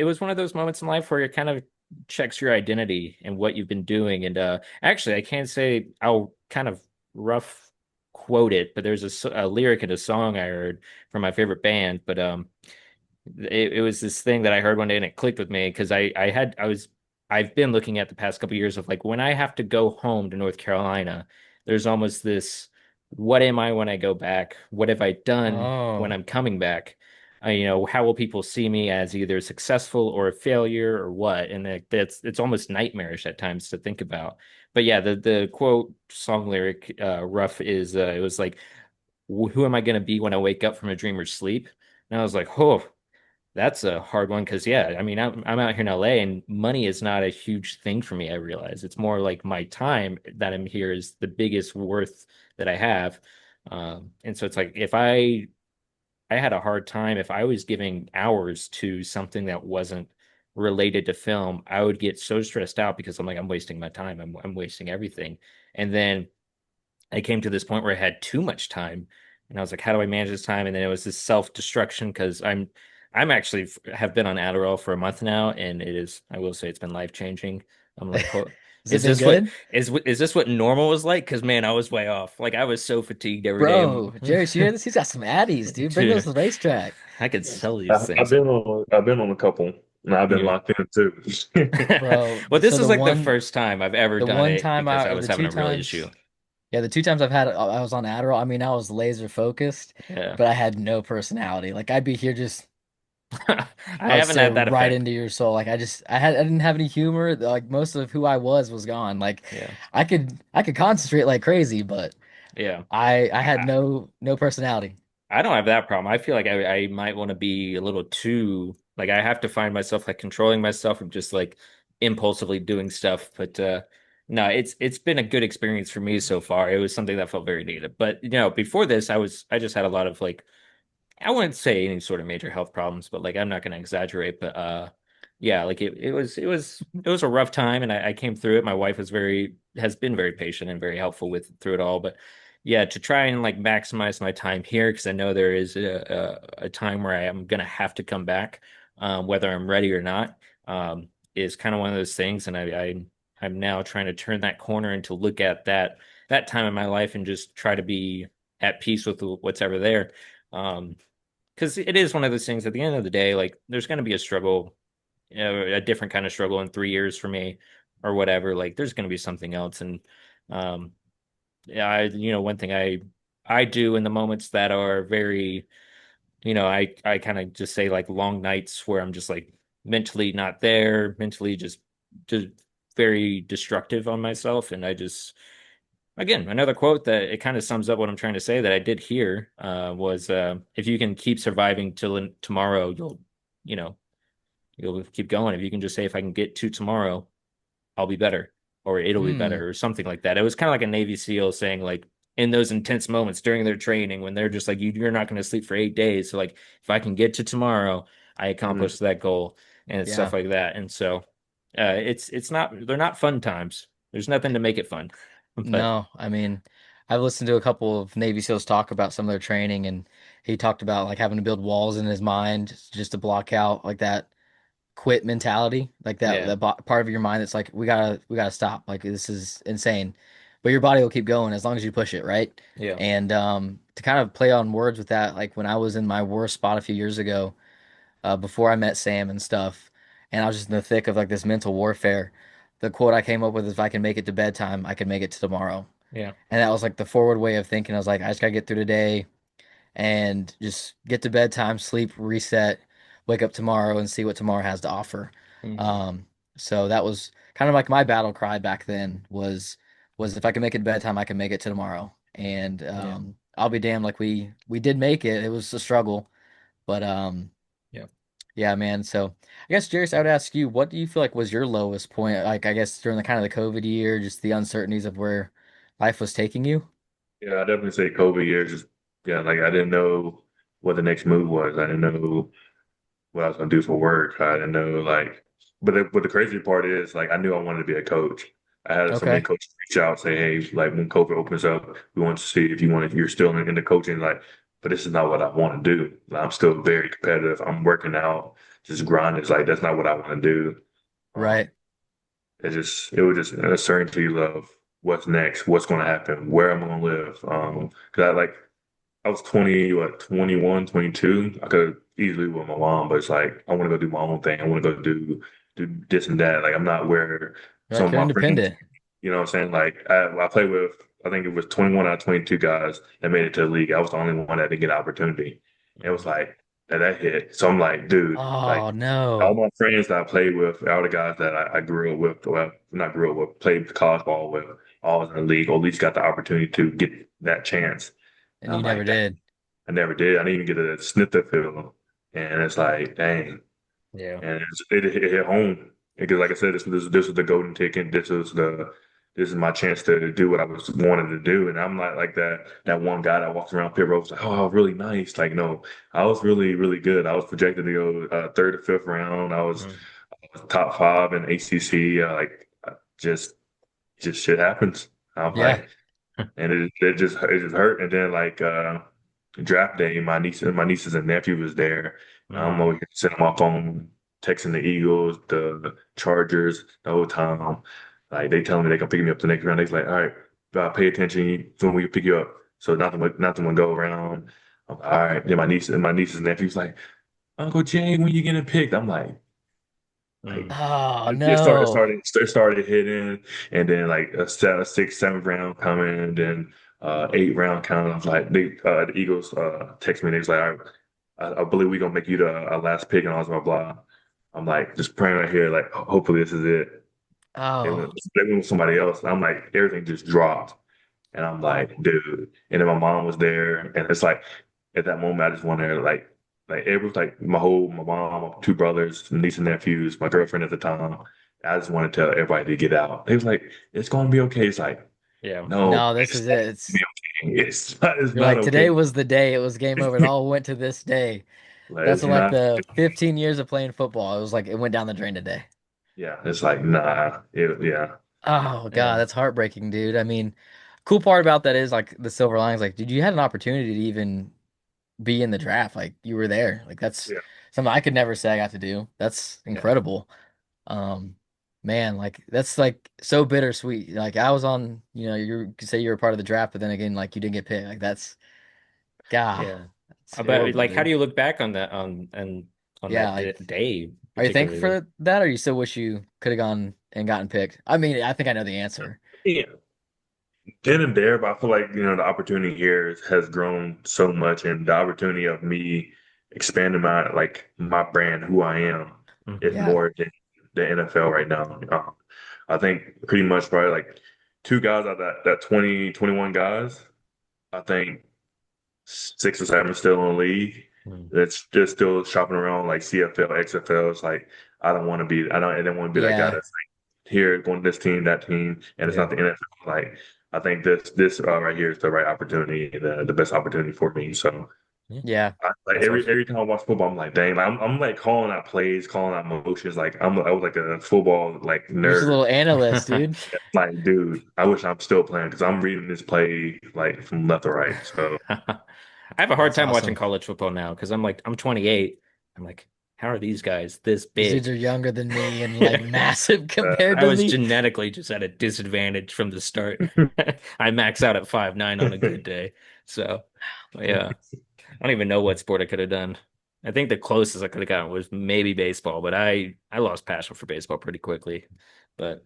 was one of those moments in life where it kind of checks your identity and what you've been doing. And actually, I can't say I'll kind of rough quote it, but there's a lyric in a song I heard from my favorite band, but it was this thing that I heard one day and it clicked with me because I've been looking at the past couple of years of like when I have to go home to North Carolina, there's almost this what am I when I go back? What have I done when Oh, I'm coming back? How will people see me as either successful or a failure or what? And it's almost nightmarish at times to think about. But yeah, the quote song lyric rough is it was like who am I going to be when I wake up from a dream or sleep? And I was like, oh, that's a hard one because yeah, I mean I'm out here in LA and money is not a huge thing for me. I realize it's more like my time that I'm here is the biggest worth that I have. And so it's like if I had a hard time if I was giving hours to something that wasn't related to film, I would get so stressed out because I'm like I'm wasting my time. I'm wasting everything. And then I came to this point where I had too much time, and I was like, how do I manage this time? And then it was this self-destruction because I'm actually have been on Adderall for a month now, and I will say it's been life-changing. I'm like, oh, has it been good? is this what normal was like? Because man, I was way off. Like I was so fatigued every day. Bro, Jarius, you hear this? He's got some addies, dude. Bring those Dude, to the racetrack. I could sell these I've things. been on a couple, and I've been Yeah. locked in too. Bro, Well, this so is like the first time I've ever the done one it time because I or was the having two a real issue. times, yeah, the two times I was on Adderall, I mean, I was laser focused, Yeah. but I had no personality. Like I'd be here just I I would haven't stare had that right effect. into your soul. Like I didn't have any humor. Like most of who I was gone. Like Yeah. I could concentrate like crazy, but Yeah. I had I, no personality. I don't have that problem. I feel like I might want to be a little too like I have to find myself like controlling myself and just like impulsively doing stuff. But no, it's been a good experience for me so far. It was something that felt very needed. But before this, I just had a lot of like I wouldn't say any sort of major health problems, but like I'm not gonna exaggerate. But yeah, like it was a rough time and I came through it. My wife has been very patient and very helpful with through it all. But yeah, to try and like maximize my time here, because I know there is a time where I am gonna have to come back, whether I'm ready or not, is kind of one of those things. And I'm now trying to turn that corner and to look at that time in my life and just try to be at peace with what's ever there. Um, because it is one of those things at the end of the day, like there's going to be a struggle, a different kind of struggle in 3 years for me. or whatever, like there's going to be something else. And um, yeah, one thing I do in the moments that are very, I kind of just say like long nights where I'm just like mentally not there, mentally just very destructive on myself, and I just again, another quote that it kind of sums up what I'm trying to say that I did hear was if you can keep surviving till tomorrow, you know, you'll keep going. If you can just say, if I can get to tomorrow, I'll be better, or it'll be Hmm. better, or something like that. It was kind of like a Navy SEAL saying, like, in those intense moments during their training when they're just like, you're not going to sleep for 8 days. So, like, if I can get to tomorrow, I Mhm. accomplished that goal and stuff Yeah. like that. And so, it's not, they're not fun times. There's nothing to make it fun, but No, I mean, I've listened to a couple of Navy SEALs talk about some of their training, and he talked about like having to build walls in his mind just to block out like that quit mentality, like yeah, part of your mind that's like we gotta stop, like this is insane, but your body will keep going as long as you push it, right? yeah, And to kind of play on words with that, like when I was in my worst spot a few years ago, before I met Sam and stuff, and I was just in the thick of like this mental warfare. The quote I came up with is, "If I can make it to bedtime, I can make it to tomorrow." yeah, And that was like the forward way of thinking. I was like, I just gotta get through today and just get to bedtime, sleep, reset, wake up tomorrow and see what tomorrow has to offer. hmm, Um, so that was kind of like my battle cry back then was if I can make it to bedtime, I can make it to tomorrow. And yeah, I'll be damned, like we did make it. It was a struggle, but yeah. yeah, man. So I guess Jarius, I would ask you, what do you feel like was your lowest point? Like I guess during the kind of the COVID year, just the uncertainties of where life was taking you. Yeah, I definitely say COVID years. Just yeah, like I didn't know what the next move was. I didn't know what I was gonna do for work. I didn't know like, but the crazy part is like I knew I wanted to be a coach. I had so many Okay. coaches reach out say, hey, like when COVID opens up, we want to see if you want you're still in the coaching. Like, but this is not what I want to do. Like, I'm still very competitive. I'm working out, just grinding. It's like that's not what I want to do. Um, Right. it was just an uncertainty of what's next, what's going to happen, where I'm going to live. Because I was 20, what, 21, 22. I could have easily with my mom, but it's like I want to go do my own thing. I want to go do this and that. Like I'm not where You're some like of you're my friends, independent. you know what I'm saying? Like I played with, I think it was 21 out of 22 guys that made it to the league. I was the only one that didn't get an opportunity. It was Mhm. like that hit. So I'm like, dude, like Oh all no. my friends that I played with, all the guys that I grew up with, well, not grew up with, played college ball with, all was in the league, or at least got the opportunity to get that chance. And And you I'm never like, dang, did. I never did. I didn't even get a sniff the film. And it's like, dang. Yeah, And it hit home. Because like I said, this was the golden ticket. This is my chance to do what I was wanting to do. And I'm not like that one guy that walks around pit road was like, oh, really nice. Like, no, I was really, really good. I was projected to go third or fifth round. mhm, I was top five in ACC. Just just shit happens. I'm Yeah. like, and it just hurt. And then like draft day, my nieces and nephew was there. I'm mhm, over here sitting on my phone, texting the Eagles, the Chargers the whole time. Like they telling me they can pick me up the next round. They's like, all right, pay attention when we pick you up. So nothing will go around. I'm like, all right. Then my nieces and nephews like, Uncle Jay, when you getting picked? I'm like mhm, Oh it no. started hitting, and then like a sixth, seventh round coming, and then eighth round coming. I was like, the Eagles text me. They was like, all right, I believe we're gonna make you the last pick, and all this blah blah. I'm like, just praying right here, like hopefully this is it. Oh. They went with somebody else. I'm like, everything just dropped. And I'm like, dude. And then my mom was there, and it's like at that moment, I just wanted like it was like my mom, my two brothers, niece and nephews, my girlfriend at the time. I just wanted to tell everybody to get out. They was like, it's gonna be okay. It's like, yeah, no, No, this it's is not it. gonna It's be okay. It's you're not like okay. today was the day. It was game over. It all went to this day. Like That's it's what, like not. the 15 years of playing football. It was like it went down the drain today. Yeah, it's like nah. Yeah. Oh God, yeah, that's heartbreaking, dude. I mean, cool part about that is like the silver linings. Like, dude, you had an opportunity to even be in the draft. Like, you were there. Like, that's Yeah. something I could never say I got to do. That's yeah, incredible. Um, man, like that's like so bittersweet. Like, I was on, you could say you were part of the draft, but then again, like you didn't get picked. Like, that's God, yeah. it's But horrible, like, how do dude. you look back on that on and on Yeah, that like, day are you thankful particularly. for that, or you still wish you could have gone and gotten picked? I mean, I think I know the answer. Yeah, then and there, but I feel like, the opportunity here has grown so much, and the opportunity of me expanding my brand, who I am, is Hmm. Yeah, more than the NFL right now. I think pretty much probably like two guys out of that 20 21 guys, I think six or seven still in the league. That's just still shopping around like CFL, XFL. It's like I don't want to be that guy yeah, that's here going to this team, that team, and it's Yeah. not the NFL. Like I think this right here is the right opportunity, the best opportunity for me. So Yeah. like That's awesome. every time I watch football, I'm like, dang, like, I'm like calling out plays, calling out motions. Like I was like a football like you're just a nerd. little analyst, dude. Like, dude, I wish I'm still playing because I'm reading this play like from left to right. So I have a hard That's time watching awesome. college football now because I'm 28. I'm like, how are these guys this These dudes big? are younger than me and like Yeah. massive compared I to was me. genetically just at a disadvantage from the start. I max out at 5'9" on a good day. So, yeah, I don't even know what sport I could have done. I think the closest I could have gotten was maybe baseball, but I lost passion for baseball pretty quickly. But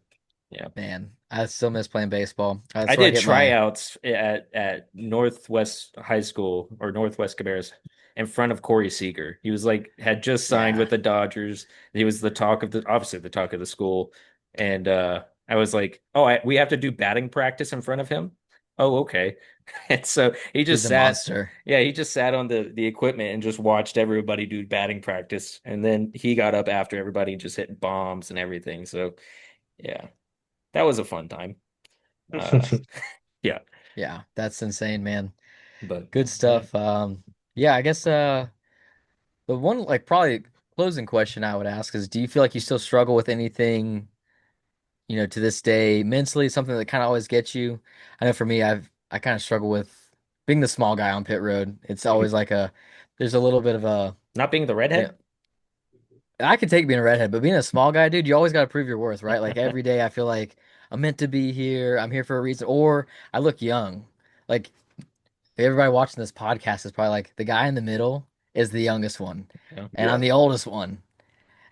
yeah. Man, I still miss playing baseball. I That's where I did get my. tryouts at Northwest High School or Northwest Cabarrus in front of Corey Seager. He was like had just signed Yeah, with the Dodgers. He was the talk of the obviously the talk of the school. And I was like, "Oh, we have to do batting practice in front of him." Oh, okay. And so he just dude's a sat monster. yeah, he just sat on the equipment and just watched everybody do batting practice. And then he got up after everybody and just hit bombs and everything. So, yeah, that was a fun time. Uh yeah. Yeah, that's insane, man. But Good yeah, stuff. Yeah, I guess the one like probably closing question I would ask is, do you feel like you still struggle with anything, to this day mentally, something that kind of always gets you? I know for me, I kind of struggle with being the small guy on pit road. It's always like there's a little bit of a, not being the you know, redhead. I could take being a redhead, but being a small guy, dude, you always got to prove your worth, right? Like every day I feel like I'm meant to be here. I'm here for a reason, or I look young. Like everybody watching this podcast is probably like the guy in the middle is the youngest one, Yeah. and I'm yeah. the oldest one.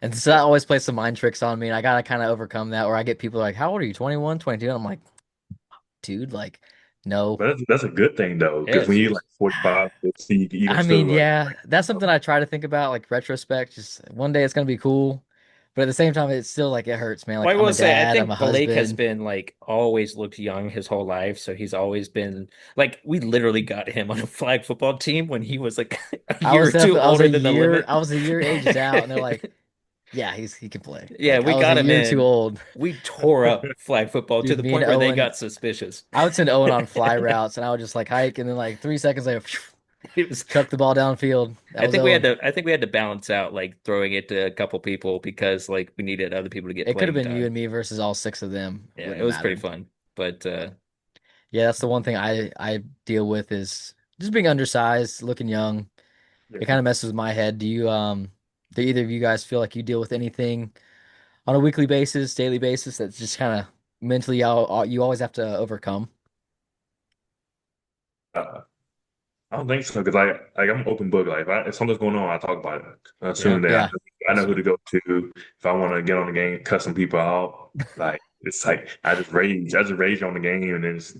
And so that always plays some mind tricks on me, and I gotta kind of overcome that. Or I get people like, "How old are you? 21, 22?" And I'm like, "Dude, like, no." But that's a good thing though, because when Yes, you like yes. 45, 50, you can I mean, still yeah, that's something I try to think about, like retrospect. Just one day it's gonna be cool, but at the same time, it's still like it hurts, man. Well, Like I I'm will a say, I dad, I'm a think Blake has husband. been like always looked young his whole life. So he's always been like, we literally got him on a flag football team when he was like a I year was or two definitely, older than the limit. I was a year aged out, and they're like, "Yeah, he can play." Yeah, Like we I was a got him year too in. old, We tore up flag football to dude. the Me and point where they Owen, got suspicious. I would send Owen on fly routes, and I would just like hike, and then like 3 seconds later, It was chuck the ball downfield. That I was think we had Owen. to I think we had to balance out like throwing it to a couple people because like we needed other people to get It could have playing been you time. and me versus all six of them. It Yeah, it wouldn't have was pretty mattered. fun. But Yeah, that's the one thing I deal with is just being undersized, looking young. It yeah. kind of messes with my head. Do either of you guys feel like you deal with anything on a weekly basis, daily basis that's just kind of mentally you always have to overcome? Uh, I don't think so because I'm an open book. Like if something's going on, I talk about it. yeah, Assuming that Yeah. I know who awesome. to go to if I want to get on the game, cut some people out. Like it's like I just rage on the game, and it's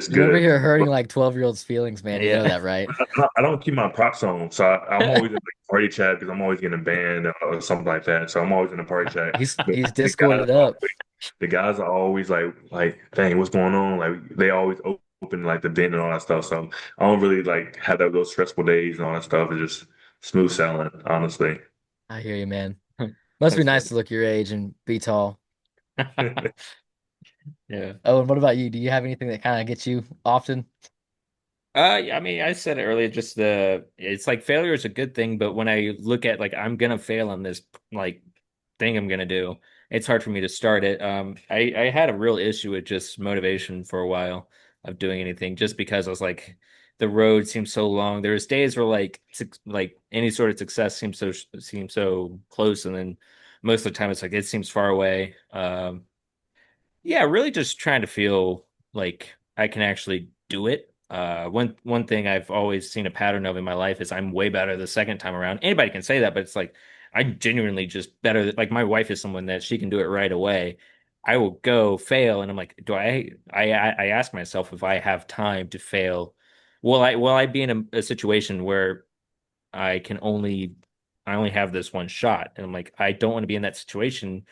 You're over good. here hurting like 12-year-olds' feelings, man. You know Yeah. that, right? I don't keep my props on, so I'm always in like party chat because I'm always getting banned or something like that. So I'm always in a party chat. But He's the guys Discorded are up. always, the guys are always dang, what's going on? Like they always open like the vent and all that stuff. So I don't really like have those stressful days and all that stuff. It's just smooth sailing, honestly. I hear you, man. Must be That's nice funny. to look your age and be tall. Yeah. Oh, and what about you? Do you have anything that kind of gets you often? Yeah, I mean, I said it earlier, just it's like failure is a good thing, but when I look at like I'm gonna fail on this like thing I'm gonna do, it's hard for me to start it. I had a real issue with just motivation for a while of doing anything, just because I was like, the road seems so long. There's days where like any sort of success seems so close, and then most of the time it's like it seems far away. Yeah, really just trying to feel like I can actually do it. One thing I've always seen a pattern of in my life is I'm way better the second time around. Anybody can say that, but it's like I genuinely just better like my wife is someone that she can do it right away. I will go fail, and I'm like, do I ask myself if I have time to fail. Will I be in a situation where I can only I only have this one shot? And I'm like, I don't want to be in that situation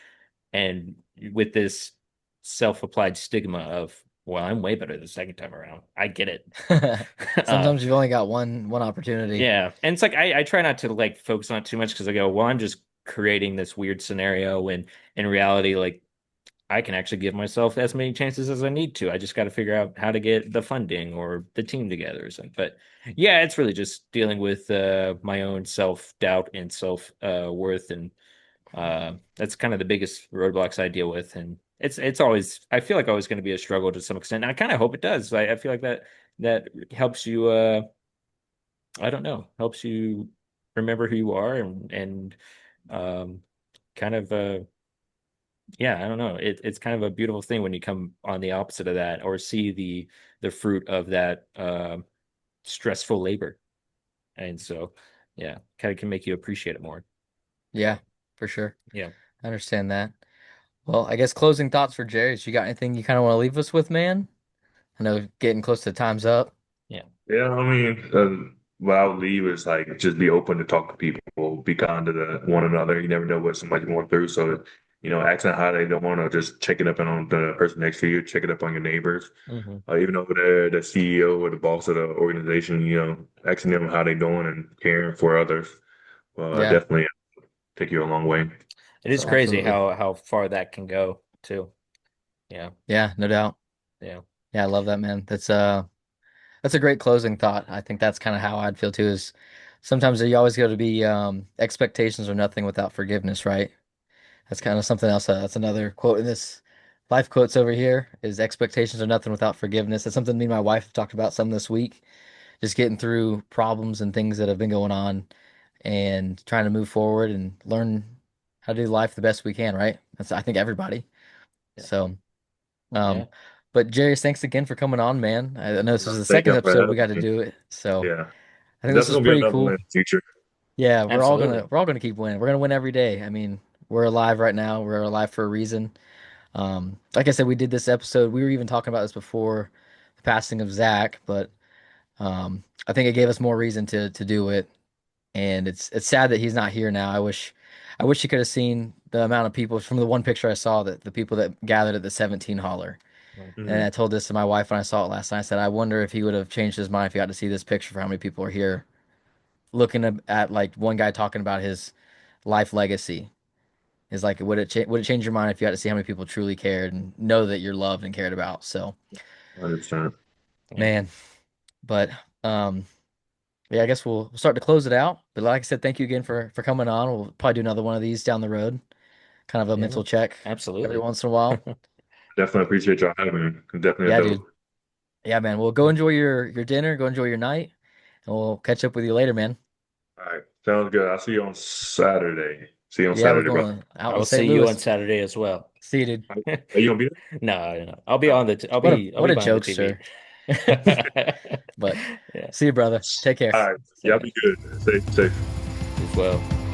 and with this self-applied stigma of, well, I'm way better the second time around. I get it. Uh, Sometimes you've only got one opportunity. yeah. And it's like I try not to like focus on it too much because I go, well, I'm just creating this weird scenario when in reality, like I can actually give myself as many chances as I need to. I just got to figure out how to get the funding or the team together or something. But yeah, it's really just dealing with my own self-doubt and self worth, and that's kind of the biggest roadblocks I deal with. And it's always I feel like always going to be a struggle to some extent. And I kind of hope it does. I feel like that helps you. I don't know, helps you remember who you are and um, kind of yeah, I don't know. It's kind of a beautiful thing when you come on the opposite of that or see the fruit of that stressful labor. And so, yeah, kind of can make you appreciate it more. Yeah, for sure. Yeah. I understand that. Well, I guess closing thoughts for Jarius. You got anything you kind of want to leave us with, man? I know getting close to time's up. Yeah. Yeah, I mean, what I would leave is like just be open to talk to people, be kind to one another. You never know what somebody's going through. So, asking how they don't want to just check it up on the person next to you, check it up on your neighbors. Hmm. Even though they're the CEO or the boss of the organization, asking them how they doing and caring for others will Yeah, definitely take you a long way. It is So, crazy absolutely. how far that can go too. Yeah. Yeah, no doubt. Yeah. Yeah, I love that, man. That's a great closing thought. I think that's kind of how I'd feel too, is sometimes you always got to be expectations are nothing without forgiveness, right? That's kind of something else. That's another quote in this life quotes over here is expectations are nothing without forgiveness. That's something me and my wife have talked about some this week, just getting through problems and things that have been going on and trying to move forward and learn how to do life the best we can, right? That's I think everybody. Yeah. So, Yeah. um, but Jarius, thanks again for coming on, man. I know this is the thank second you for episode we having got to me. do it. So Yeah, I think this definitely was gonna be pretty another one cool. in the future. Yeah, Absolutely. we're all gonna keep winning. We're gonna win every day. I mean, we're alive right now. We're alive for a reason. Like I said, we did this episode. We were even talking about this before the passing of Zach, but I think it gave us more reason to do it. And it's sad that he's not here now. I wish you could have seen the amount of people from the one picture I saw that the people that gathered at the 17 holler. And Mhm. I told this to my wife when I saw it last night. I said, I wonder if he would have changed his mind if he got to see this picture for how many people are here, looking at like one guy talking about his life legacy. Is like, would it change your mind if you got to see how many people truly cared and know that you're loved and cared about? So, 100%. Yeah. man, but um, yeah, I guess we'll start to close it out. But like I said, thank you again for coming on. We'll probably do another one of these down the road, kind of a Yeah. mental check every Absolutely. once in a while. Definitely appreciate y'all having me. Definitely a Yeah, dude. dope. Yeah, man. Well, go enjoy your dinner, go enjoy your night, and we'll catch up with you later, man. All right, sounds good. I'll see you on Saturday. See you on Yeah, we're Saturday, bro. going I out in will St. see you on Louis. Saturday as well. See you, dude. Are you gonna be No, no. I'll be there? on I'll What be a behind the TV. jokester. But Yeah. see you, brother. Take care. All right, See you, y'all man. be good. Safe, safe. As well.